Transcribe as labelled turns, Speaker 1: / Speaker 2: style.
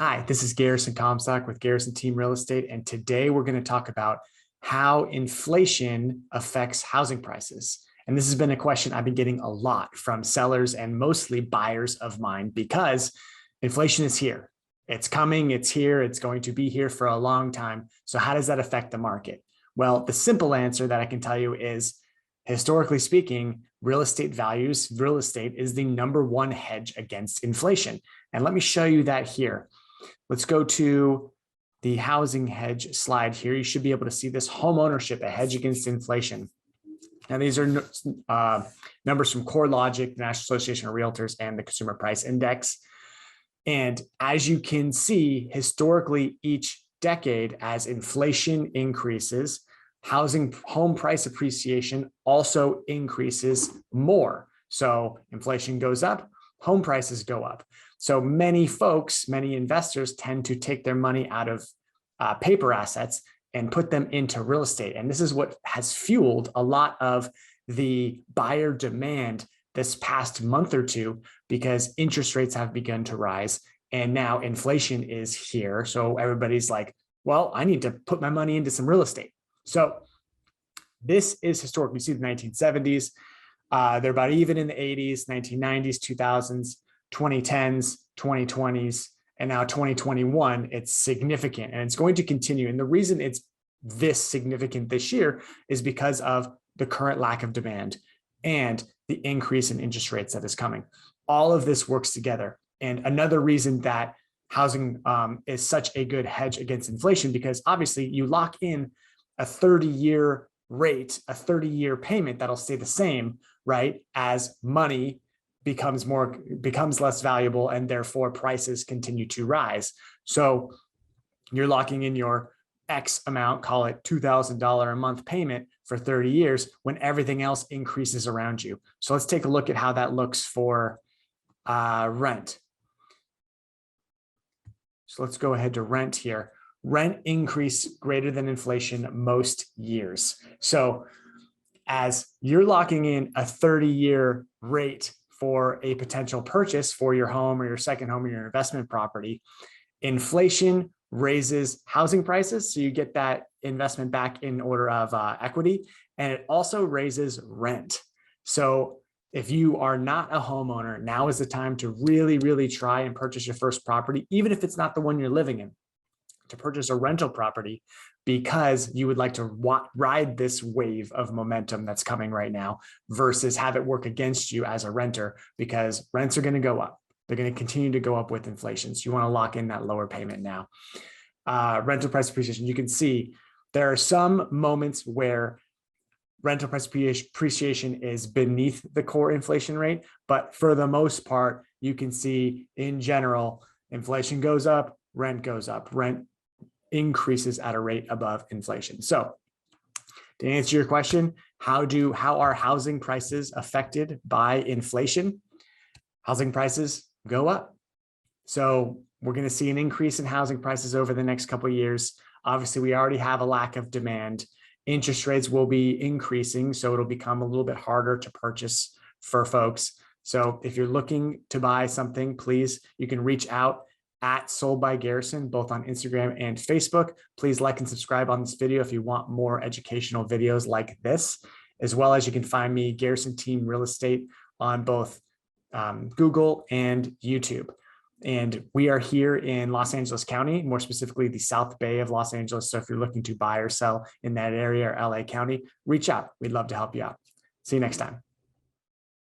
Speaker 1: Hi, this is Garrison Comstock with Garrison Team Real Estate, and today we're going to talk about how inflation affects housing prices. And this has been a question I've been getting a lot from sellers and mostly buyers of mine because inflation is here. It's coming, it's here, it's going to be here for a long time. So how does that affect the market? Well, the simple answer that I can tell you is, historically speaking, real estate is the number one hedge against inflation. And let me show you that here. Let's go to the housing hedge slide here. You should be able to see this: home ownership, a hedge against inflation. And these are numbers from CoreLogic, the National Association of Realtors, and the Consumer Price Index. And as you can see, historically, each decade, as inflation increases, home price appreciation also increases more. So inflation goes up, home prices go up. So many investors tend to take their money out of paper assets and put them into real estate. And this is what has fueled a lot of the buyer demand this past month or two, because interest rates have begun to rise and now inflation is here. So everybody's like, well, I need to put my money into some real estate. So this is historic. We see the 1970s. They're about even in the 80s, 1990s, 2000s, 2010s, 2020s, and now 2021. It's significant and it's going to continue. And the reason it's this significant this year is because of the current lack of demand and the increase in interest rates that is coming. All of this works together. And another reason that housing is such a good hedge against inflation, because obviously you lock in a 30-year rate, a 30-year payment that'll stay the same, right? As money becomes less valuable and therefore prices continue to rise. So you're locking in your X amount, call it $2,000 a month payment for 30 years when everything else increases around you. So let's take a look at how that looks for rent. So let's go ahead to rent here. Rent increase greater than inflation most years. So as you're locking in a 30-year rate for a potential purchase for your home or your second home or your investment property, inflation raises housing prices. So you get that investment back in order of equity, and it also raises rent. So if you are not a homeowner, now is the time to really, really try and purchase your first property, even if it's not the one you're living in, to purchase a rental property, because you would like to ride this wave of momentum that's coming right now versus have it work against you as a renter, because rents are going to go up. They're going to continue to go up with inflation. So you want to lock in that lower payment now. Rental price appreciation. You can see there are some moments where rental price appreciation is beneath the core inflation rate, but for the most part, you can see in general, inflation goes up, rent goes up, rent increases at a rate above inflation. So to answer your question, how are housing prices affected by inflation? Housing prices go up. So we're going to see an increase in housing prices over the next couple of years. Obviously, we already have a lack of demand. Interest rates will be increasing, so it'll become a little bit harder to purchase for folks. So if you're looking to buy something, please, you can reach out at Sold by Garrison, both on Instagram and Facebook. Please like and subscribe on this video if you want more educational videos like this, as well as you can find me, Garrison Team Real Estate, on both Google and YouTube. And we are here in Los Angeles County, more specifically the South Bay of Los Angeles. So if you're looking to buy or sell in that area or LA County, reach out. We'd love to help you out. See you next time.